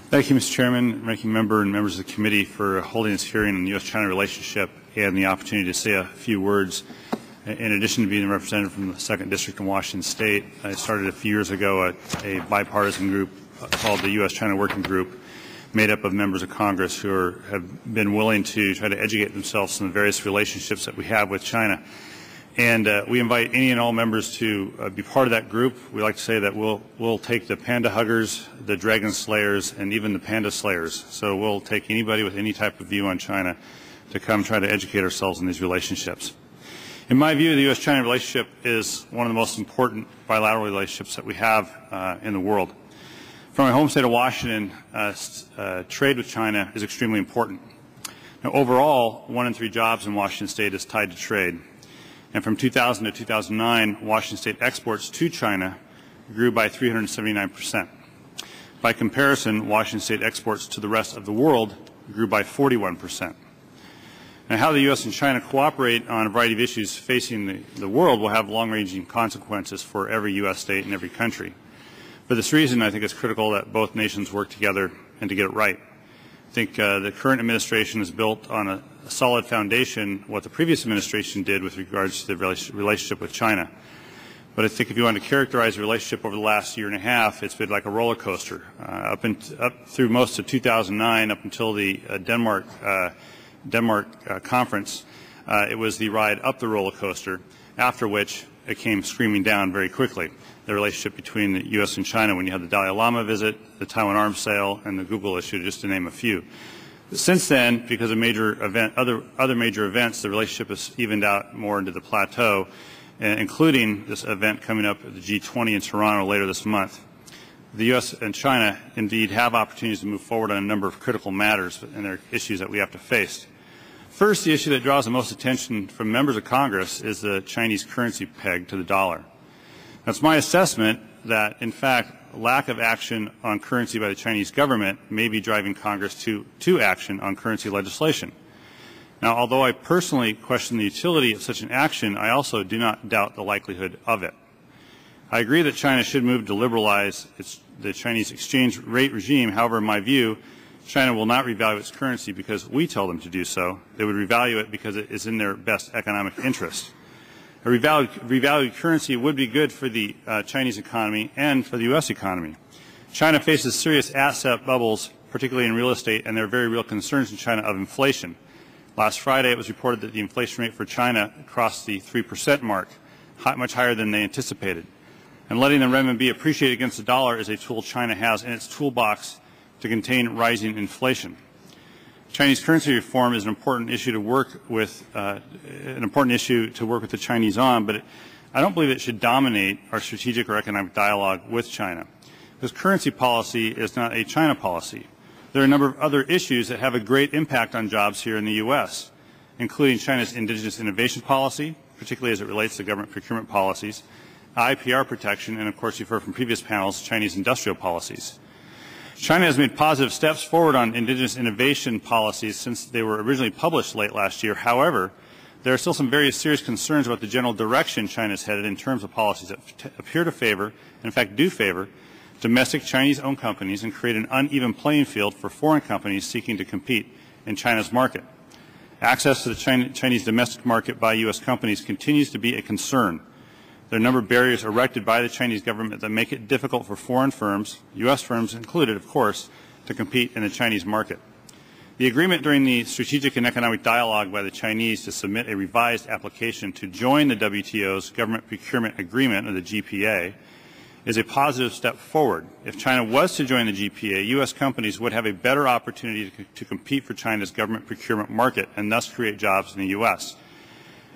Thank you, Mr. Chairman, Ranking Member, and members of the committee for holding this hearing on the U.S.-China relationship and the opportunity to say a few words. In addition to being a representative from the 2nd District in Washington State, I started a few years ago a bipartisan group called the U.S.-China Working Group, made up of members of Congress who have been willing to try to educate themselves on the various relationships that we have with China. And we invite any and all members to be part of that group. We like to say that we'll take the panda huggers, the dragon slayers, and even the panda slayers. So we'll take anybody with any type of view on China to come try to educate ourselves in these relationships. In my view, the U.S.-China relationship is one of the most important bilateral relationships that we have in the world. From my home state of Washington, trade with China is extremely important. Now, overall, 1 in 3 jobs in Washington State is tied to trade. And from 2000 to 2009, Washington State exports to China grew by 379%. By comparison, Washington State exports to the rest of the world grew by 41%. Now, how the U.S. and China cooperate on a variety of issues facing the world will have long-ranging consequences for every U.S. state and every country. For this reason, I think it's critical that both nations work together and to get it right. I think the current administration is built on a solid foundation, what the previous administration did with regards to the relationship with China. But I think if you want to characterize the relationship over the last year and a half, it's been like a roller coaster. Up through most of 2009, up until the Denmark conference, it was the ride up the roller coaster, after which it came screaming down very quickly. The relationship between the U.S. and China when you had the Dalai Lama visit, the Taiwan arms sale, and the Google issue, just to name a few. Since then, because of other major events, the relationship has evened out more into the plateau, including this event coming up at the G20 in Toronto later this month. The U.S. and China indeed have opportunities to move forward on a number of critical matters and there are issues that we have to face. First, the issue that draws the most attention from members of Congress is the Chinese currency peg to the dollar. It's my assessment that, in fact, lack of action on currency by the Chinese government may be driving Congress to action on currency legislation. Now, although I personally question the utility of such an action, I also do not doubt the likelihood of it. I agree that China should move to liberalize the Chinese exchange rate regime. However, in my view, China will not revalue its currency because we tell them to do so. They would revalue it because it is in their best economic interest. A revalued currency would be good for the Chinese economy and for the U.S. economy. China faces serious asset bubbles, particularly in real estate, and there are very real concerns in China of inflation. Last Friday, it was reported that the inflation rate for China crossed the 3% mark, much higher than they anticipated. And letting the renminbi appreciate against the dollar is a tool China has in its toolbox to contain rising inflation. Chinese currency reform is an important issue to work with, the Chinese on, but I don't believe it should dominate our strategic or economic dialogue with China, because currency policy is not a China policy. There are a number of other issues that have a great impact on jobs here in the U.S., including China's indigenous innovation policy, particularly as it relates to government procurement policies, IPR protection, and of course you've heard from previous panels, Chinese industrial policies. China has made positive steps forward on indigenous innovation policies since they were originally published late last year. However, there are still some very serious concerns about the general direction China is headed in terms of policies that appear to favor, and in fact do favor, domestic Chinese-owned companies and create an uneven playing field for foreign companies seeking to compete in China's market. Access to the Chinese domestic market by U.S. companies continues to be a concern. There are a number of barriers erected by the Chinese government that make it difficult for foreign firms, U.S. firms included, of course, to compete in the Chinese market. The agreement during the strategic and economic dialogue by the Chinese to submit a revised application to join the WTO's Government Procurement Agreement, or the GPA, is a positive step forward. If China was to join the GPA, U.S. companies would have a better opportunity to compete for China's government procurement market and thus create jobs in the U.S.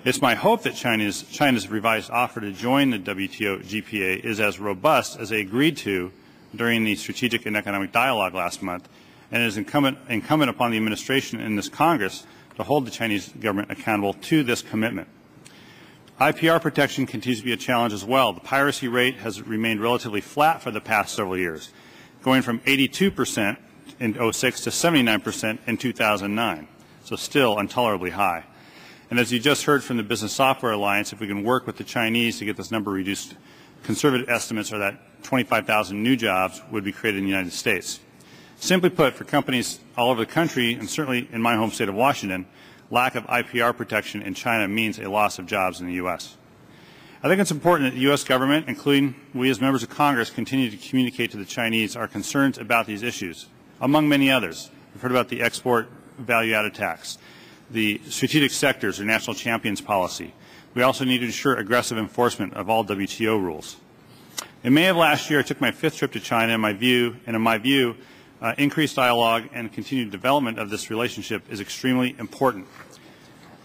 It's my hope that China's revised offer to join the WTO GPA is as robust as they agreed to during the strategic and economic dialogue last month, and it is incumbent upon the administration and this Congress to hold the Chinese government accountable to this commitment. IPR protection continues to be a challenge as well. The piracy rate has remained relatively flat for the past several years, going from 82% in 2006 to 79% in 2009, so still intolerably high. And as you just heard from the Business Software Alliance, if we can work with the Chinese to get this number reduced, conservative estimates are that 25,000 new jobs would be created in the United States. Simply put, for companies all over the country, and certainly in my home state of Washington, lack of IPR protection in China means a loss of jobs in the U.S. I think it's important that the U.S. government, including we as members of Congress, continue to communicate to the Chinese our concerns about these issues, among many others. We've heard about the export value-added tax, the strategic sectors or national champions policy. We also need to ensure aggressive enforcement of all WTO rules. In May of last year, I took my 5th trip to China, and in my view, increased dialogue and continued development of this relationship is extremely important.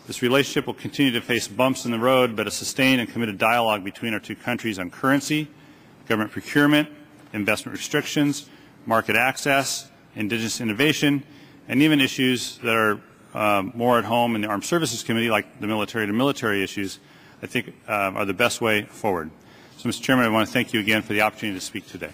This relationship will continue to face bumps in the road, but a sustained and committed dialogue between our two countries on currency, government procurement, investment restrictions, market access, indigenous innovation, and even issues that are more at home in the Armed Services Committee, like the military-to-military issues, I think are the best way forward. So, Mr. Chairman, I want to thank you again for the opportunity to speak today.